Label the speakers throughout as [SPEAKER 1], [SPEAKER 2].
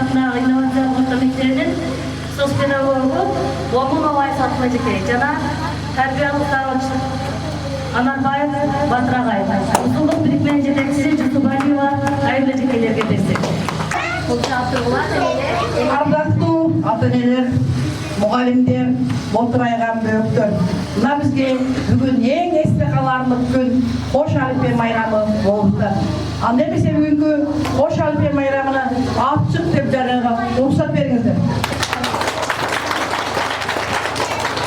[SPEAKER 1] атындагы инновациялык мектебинин соцпедагогу Омунова Айсатмажеке жана тарбиялык саралчы Анарбаев Батрагай, узундук бирикменин жетекчиси Жусупалиева айылы жекелерге берсек.
[SPEAKER 2] Ардактуу ата-энелер, мугалимдер, мотурайган бөөктөр. Мына бизге бүгүн эң эсте каларлык күн Кош Алиппе майрамы болуп атат. Анда эмесе бүгүнкү Кош Алиппе майрамына ачык деп жарыяга уруксат бериңиздер.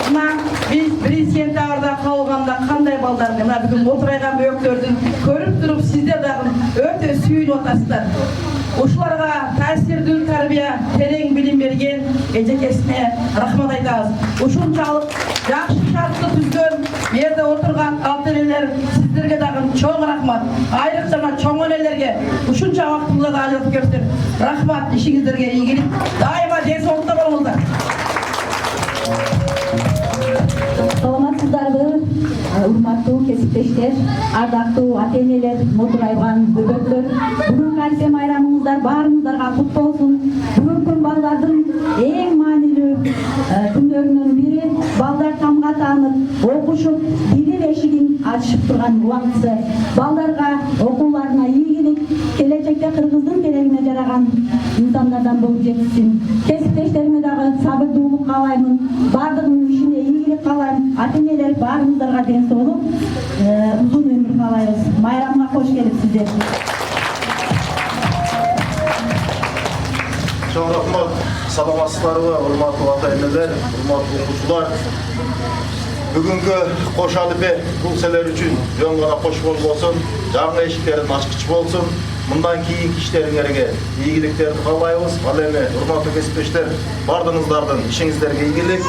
[SPEAKER 2] Мына биз 1-сентябрда калганда кандай балдарды, мына бүгүн мотурайган бөөктөрдүн көрүп туруп сиздер дагы өтө сүйүнүп атасыздар. Ушуларга таасирдүү тарбия, терең билим берген эжекесине рахмат айтабыз. Ушунчалык жакшы шартты түзгөн жерде отурган ата-энелер сиздерге дагы чоң рахмат. Айрыкча чоң энелерге ушунча убактыңызды ажыратып келиптир. Рахмат, ишиңиздерге ийгилик. Дайыма ден соолукта болуңуздар.
[SPEAKER 3] Саламатсыздарбы, урматтуу кесиптештер, ардактуу ата-энелер, мотурайган бөбөктөр. Бүгүнкү Алиппе майрамыңыздар баарыңыздарга кут болсун. Бүгүнкү балдардын эң маанилүү күндөрүнүн бири балдар тамга таанып, окушуп, билим эшигин ачышып турган убактысы. Балдарга окууларына ийгилик, келечекте Кыргыздын келегине жараган инсандардан болуп жетишсин. Кесиптештериме дагы сабырдуулук каалаймын. Бардыгынын ишине ийгилик каалайм. Ата-энелер баарыңыздарга ден соолук, узун өмүр каалайбыз. Майрамга кош келипсиздер.
[SPEAKER 4] Чоң рахмат, саламатсыздарбы, урматтуу ата-энелер, урматтуу окуучулар. Бүгүнкү Кош Алиппе бул силер үчүн жөн гана кош болбосун, жаңы эшиктерин ачкыч болсун. Мындан кийинки иштериңерге ийгиликтерди каалайбыз. Ал эми урматтуу кесиптештер, бардыгыңыздардын ишиңиздерге ийгилик.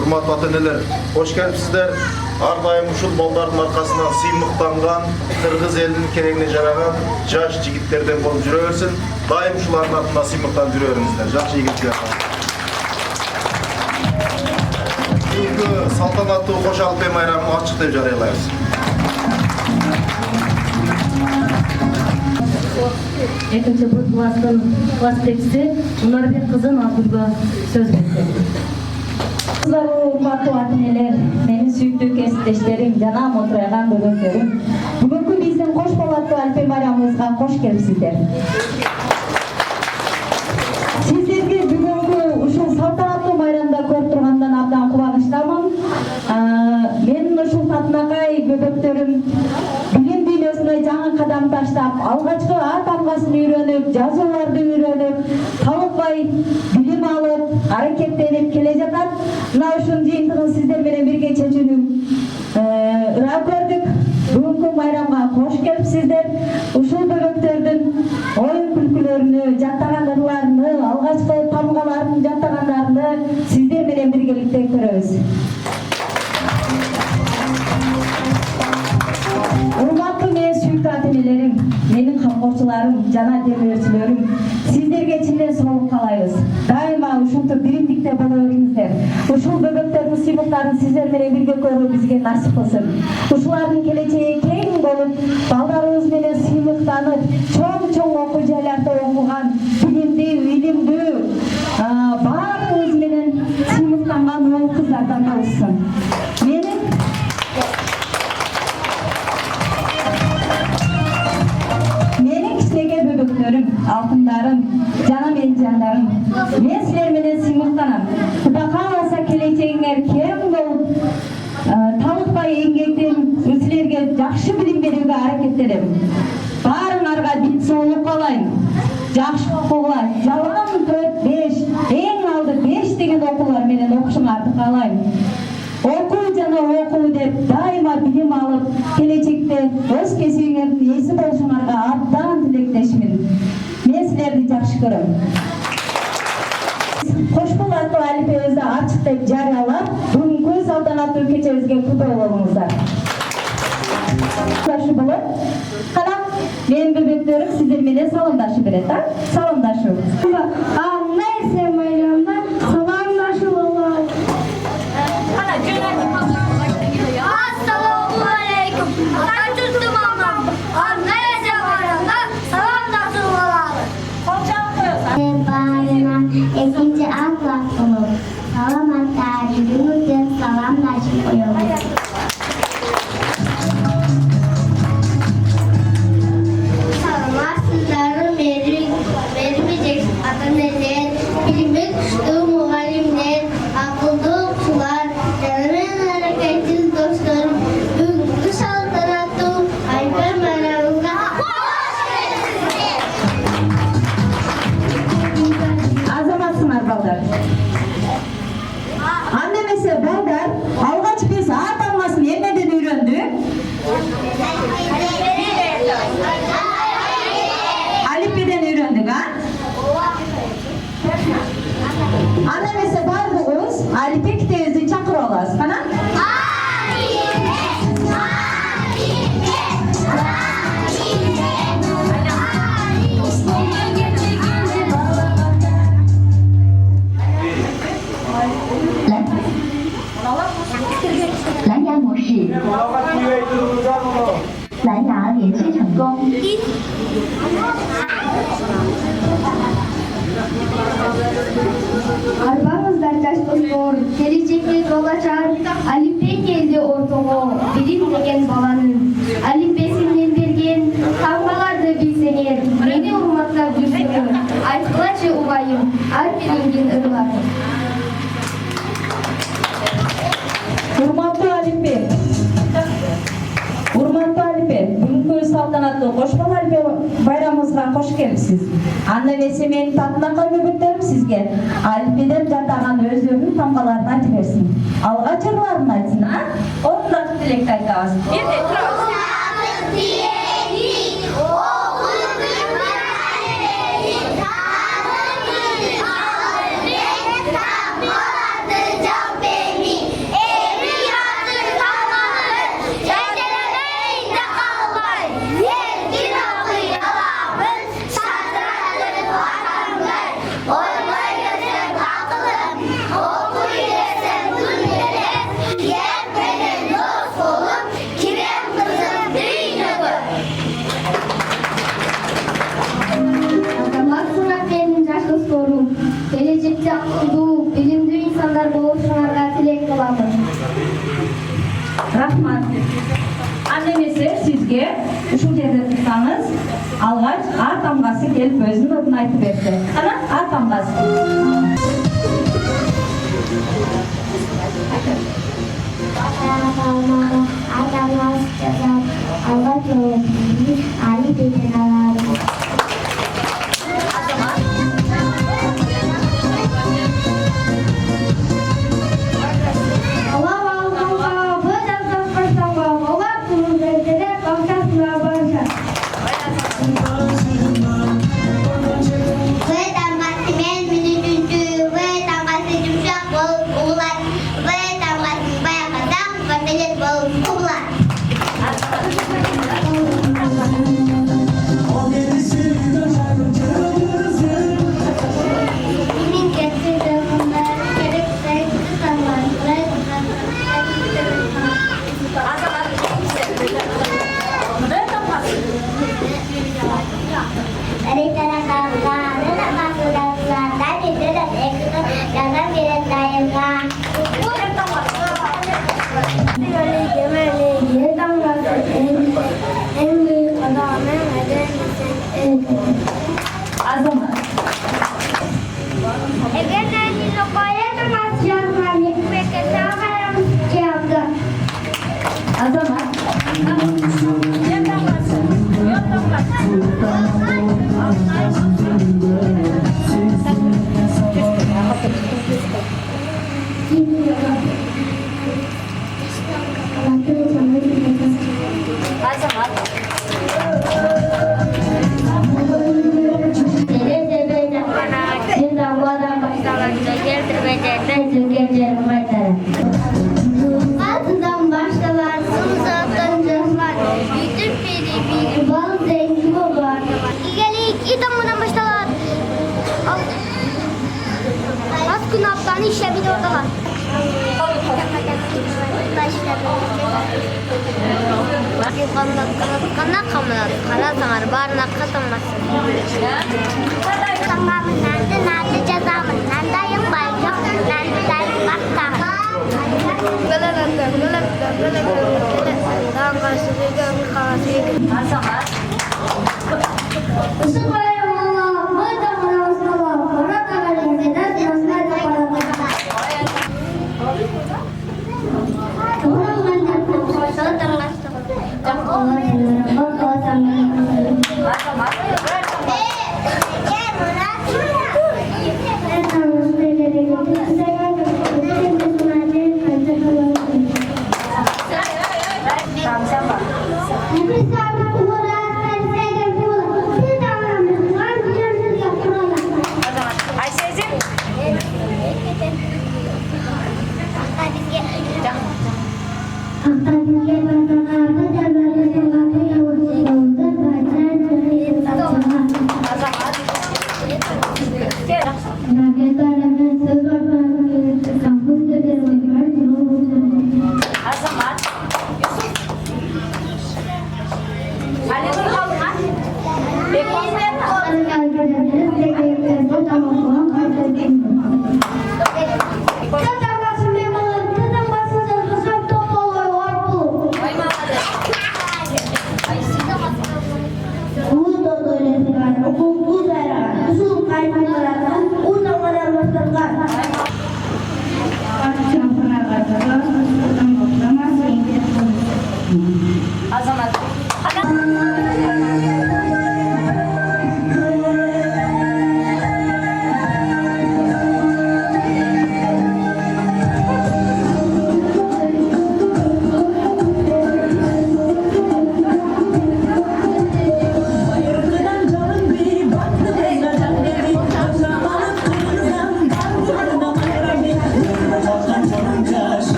[SPEAKER 4] Урматтуу ата-энелер, кош келипсиздер. Ар дайым ушул балдардын аркасынан сыймыктанган, кыргыз элинин керегине жараган жаш жигиттерден болуп жүрө берсин. Дайым ушулардын артынан сыймыктанып жүрө бериңиздер. Жакшы ийгиликтер. Бүгүнкү салтанаттуу Кош Алиппе майрамын ачык деп жарыялайбыз.
[SPEAKER 1] Экинчи класстын класс жетекчиси Унарбек кызы Назгулга сөз берди.
[SPEAKER 3] Урматтуу ата-энелер, менин сүйүктүү кесиптештерим жана мотурайган бөбөктөрүм, бүгүнкү биздин кош балаттуу Алиппе майрамыбызга кош келипсиздер. Сиздерге бүгүнкү ушул салтанаттуу майрамда көрүп тургандан абдан кубанычтамын. Менин ушул татынакай бөбөктөрүм билим дүйнөсүнө жаңы кадам таштап, алгачкы А тамгасын үйрөнүп, жазууларды үйрөнүп, талыкпай билим алып, аракеттенип келе жатат. Мына ушунун жыйынтыгын сиздер менен бирге чечүүнү ыраа көрдүк. Бүгүнкү майрамга кош келипсиздер. Ушул бөбөктөрдүн оюн күлкүлөрүнү, жаттаган ырларыны, алгачкы тамгаларын жаттагандарыны сиздер менен биргеликте көрөбүз. Урматтуу менин сүйүктүү ата-энелерим, менин камкорчуларым жана демөөрчүлөрүм, сиздерге чынден соолук каалайбыз. Дайыма ушунтип биримдикте боло бериңиздер. Ушул бөбөктөрдүн сыймыктарын сиздер менен бирге көрүү бизге насип кылсын. Ушулардын келечеги кең болуп, балдарыбыз менен сыймыктанып, чоң окуу жайларда окуган, билимдүү, илимдүү, баарыбыз менен сыймыктанган уул кыздардан болушсын. Менин кичинекей бөбөктөрүм, алтындарым, жана менин жандарым, мен силер менен сыймыктанам. Кудай кааласа келечегиңер кең болуп, талыкпай эмгектенип, силерге жакшы билим берүүгө аракеттенем. Баарыңарга ден соолук каалайм. Жакшы окууга, жалган 4-5, эң алды 5 деген окуулар менен окушуңарды каалайм. Окуу жана окуу деп дайыма билим алып, келечекте өз кесибиңердин ээси болушуңарга абдан тилектешмин. Мен силерди жакшы көрөм. Кош балаттуу Алиппебизди ачык деп жарыялап, бүгүнкү салтанаттуу кечебизге кутуу болуңуздар. Саламдашы болот. Кана менин бөбөктөрүм сиздер менен саламдашуу берет, саламдашуу. Нерсе майрамда саламдашуу болот.
[SPEAKER 5] Ассаламу алейкум. Атажуртум мамам. Нерсе майрамда саламдашуу болот. саламатта жүрүңүздер, саламдашып коебуз. Саламатсыздарбы мээрими ата-энелер, билими күчтүү мугалимдер, акылдуу окуучулар, жаны аракетсиз достор, бүгүнкү салтанаттуу айыл байрамыбызга кош келипсиздер.
[SPEAKER 3] Азаматсыңар балдар. Анда эмесе балдар, алгач биз А тамгасын эмнеден үйрөндүк? Алиппеден үйрөндүк, а? Анда эмесе бардыгыбыз Алиппе китебибизди чакырып алабыз, кана?
[SPEAKER 6] 蓝牙连接成功。
[SPEAKER 5] Арбаңыздар жаш достор, келечекте болачак Алиппе келди ортого, билим деген баланын. Алиппесинен берген тамгаларды билсеңер, мени урматтап жүрсүңөр. Айткылачы убайым, ар бириңдин ырлары.
[SPEAKER 3] Урматтуу Алиппе. Урматтуу Алиппе, бүгүнкү салтанаттуу Кош Алиппе байрамыбызга кош келипсиз. Анда эмесе менин татынакай бөбөктөрүм сизге Алиппеден жатаган өздөрүнүн тамгаларын айтып берсин. Алгач ырларын айтсын, а? Орундаки тилекти айтабыз. Бирде турабыз.
[SPEAKER 5] Келечекте акылдуу, билимдүү инсандар болушуңарга тилек кылабыз.
[SPEAKER 3] Рахмат. Анда эмесе сизге ушул жерде турсаңыз, алгач А тамгасы келип өзүнүн ырын айтып берди. Кана А тамгасы.
[SPEAKER 5] Tamamın, nanda, nanda, cezamın, nanda, yok, bay, yok, nanda,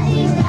[SPEAKER 7] Alippe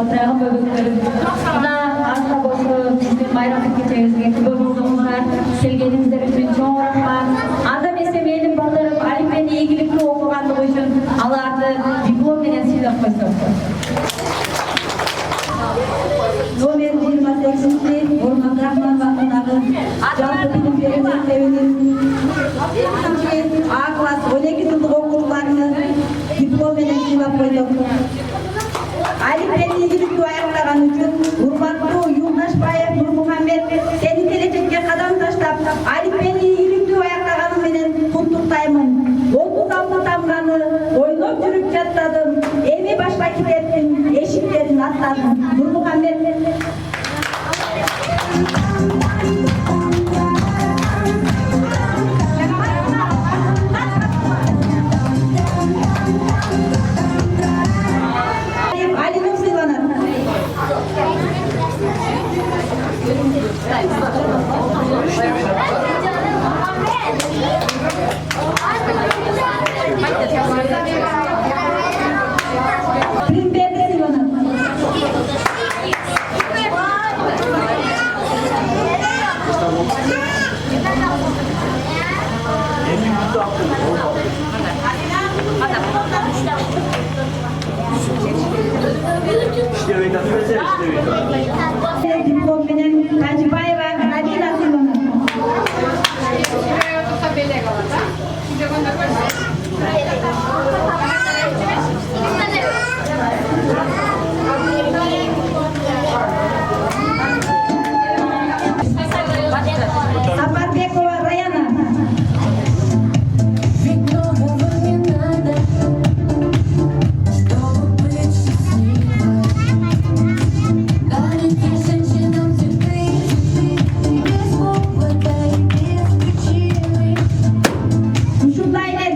[SPEAKER 3] отурган бөбөктөрүм. Мына азга кошулуп биздин байрамдык кечебизге күбө болдуңуздар, келгениңиздер үчүн чоң рахмат. Анда эмесе менин балдарым Алиппени ийгиликтүү окугандыгы үчүн аларды диплом менен сыйлап койсок. Номер 28-ci Орун Абдрахманов атындагы жалпы билим берүү мектебинин А-класс 12 жылдык окуучуларыны диплом менен сыйлап койдук. Алиппени ийгиликтүү аяктаган үчүн урматтуу Юлдашбаев Нурмухаммед, сени келечекке кадам таштап, Алиппени ийгиликтүү аяктаганың менен куттуктаймын. 36 тамганы ойноп жүрүп жаттадым, эми башка китептин эшиктерин аттадым. Нурмухаммед диплом менен Тажибаева Надина сыйланат. Сапарбекова Раяна. Ушундай эле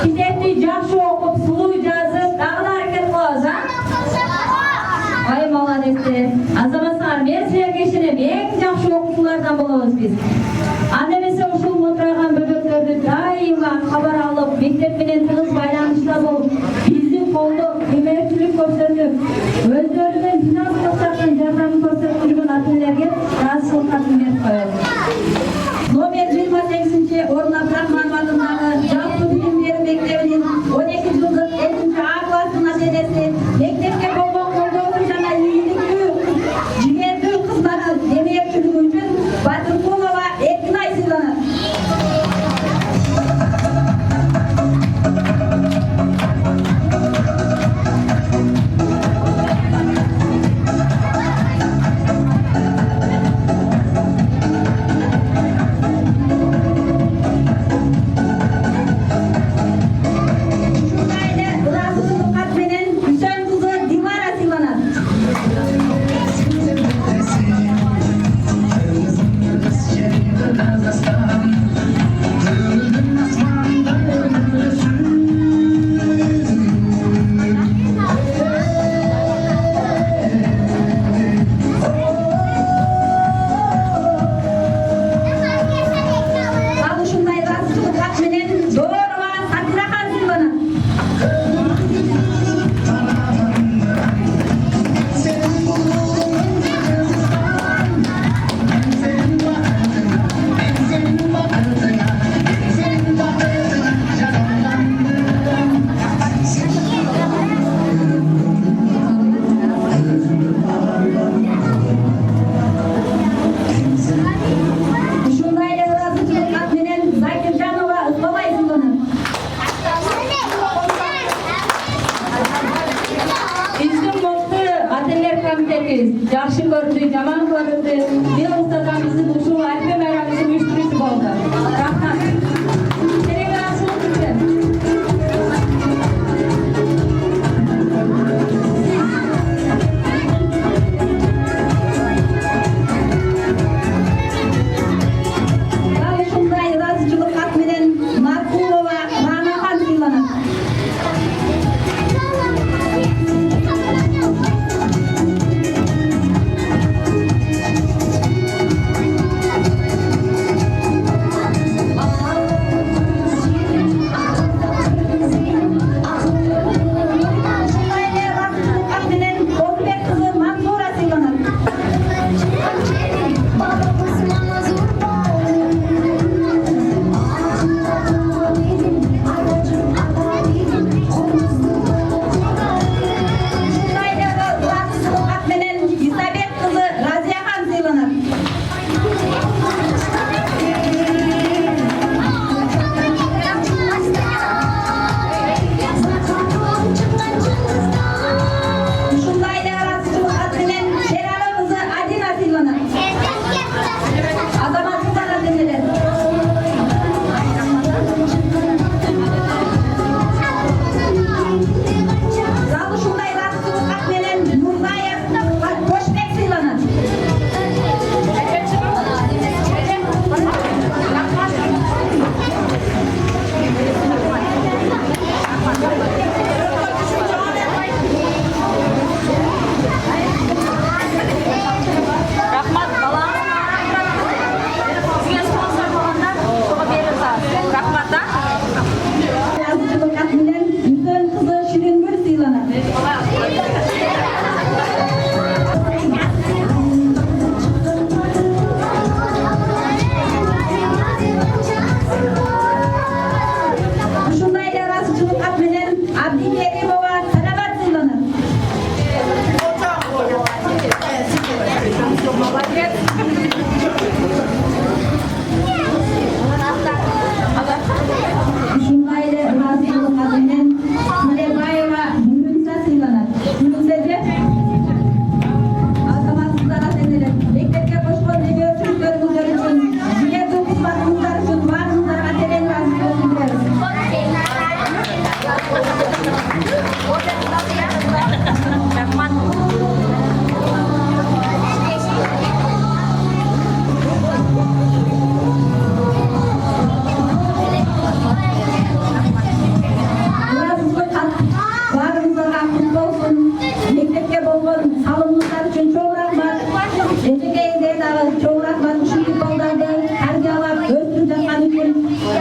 [SPEAKER 3] китепти жакшы окуп, сулуу жазып, дагы да аракет кылабыз, Ай молодецтер. Азаматсыңар, мен силерге ишенем, эң жакшы окуучулардан болобуз биз. Анда эмесе ушул отурган бөбөктөрдү дайыма кабар алып, мектеп менен тыгыз байланышта болуп, бизди колдоп, көмөкчүлүк көрсөтүп, өздөрүнүн финансылык жактан жардамын көрсөтүп жүргөн ата-энелерге ыраазычылык катын берип коебуз. Номер 28-чи Орун Абдрахманов атындагы жалпы билим берүү мектебинин 12 жылдык 2-чи А класстын ата-энеси мектепке болгон колдоосу жана ийгиликтүү жигердүү кызматын демекчилиги үчүн Батыркулова Эркинай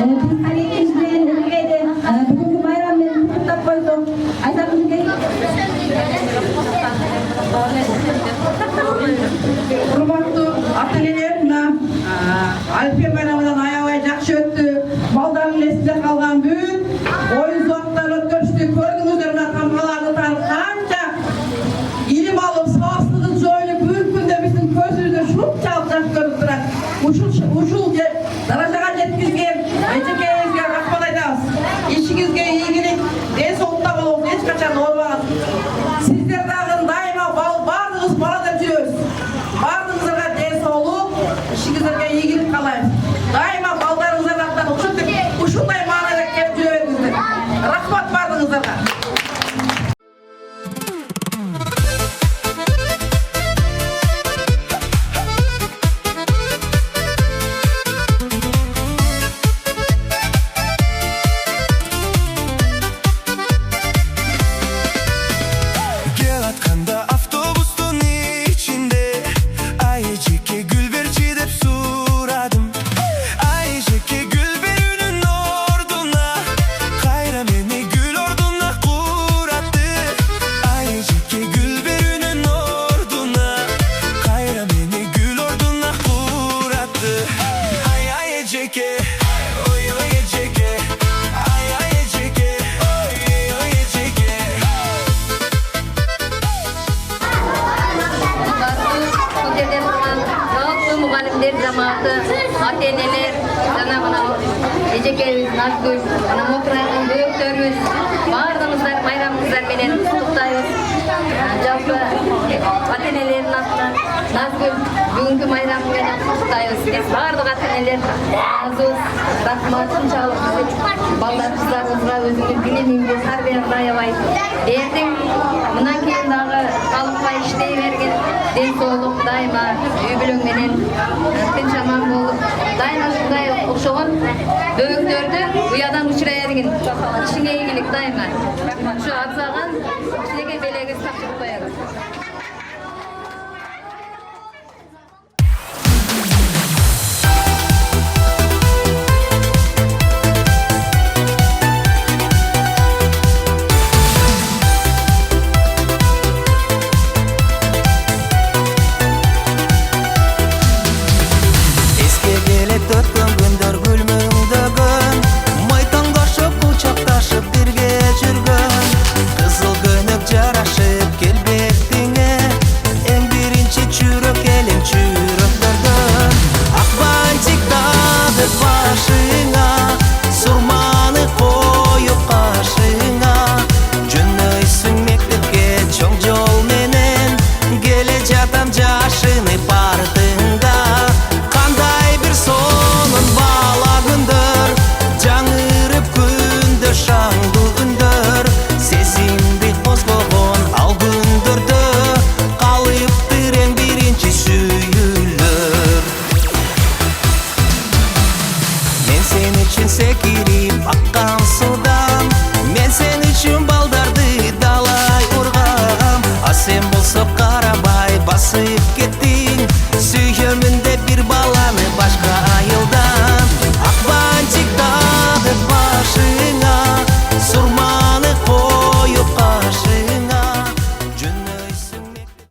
[SPEAKER 3] Biz Kalekimiz bilen Ülke'de bugünkü bayram menü kutlup koyduk. Aytağımız gelin.
[SPEAKER 2] Урматтуу ата-энелер, мына Алиппе байрамынан аябай жакшы өттү. Балдардын эсинде калган бүт оюн зоктор өткөрүштү. Көрдүңүздөр, мына тамгаларды таанып канча илим алып, сабаксыздыгын жоюп, бир күндө биздин көзүбүздө шунчалык жаш көрүп турат. Ушул даражага жеткизген эжекеңизге рахмат айтабыз. Ишиңизге ийгилик, ден соолукта болуңуз, эч качан оорубаңыз. Сиздер дагы дайыма баардыгыбыз бала деп жүрөбүз. Баардыгыңыздарга ден соолук, ишиңиздерге ийгилик каалайбыз. Дайыма балдарыңыздардын атынан ушундай маанайда кеп жүрө бериңиздер. Рахмат баардыгыңыздарга.
[SPEAKER 7] Ата-энелер, жана мына эжекебиз, Назгул, мына отурган бөөктөрүбүз, баардыгыңыздар майрамыңыздар менен куттуктайбыз. Жалпы ата-энелердин атынан Назгул бүгүнкү майрамы менен куттуктайбыз. Биз баардык ата-энелер разыбыз, рахмат ушунчалык балдарыбызга өзүнүн билиминде тарбияңды аябай бердиң. Мындан кийин дагы калыкпай иштей бергин, ден соолук дайыма үй бүлөң менен тынч аман болуп, дайыма ушундай окшогон бөөктөрдү уядан учурай бергин. Ишиңе ийгилик дайыма. Ушу абзаган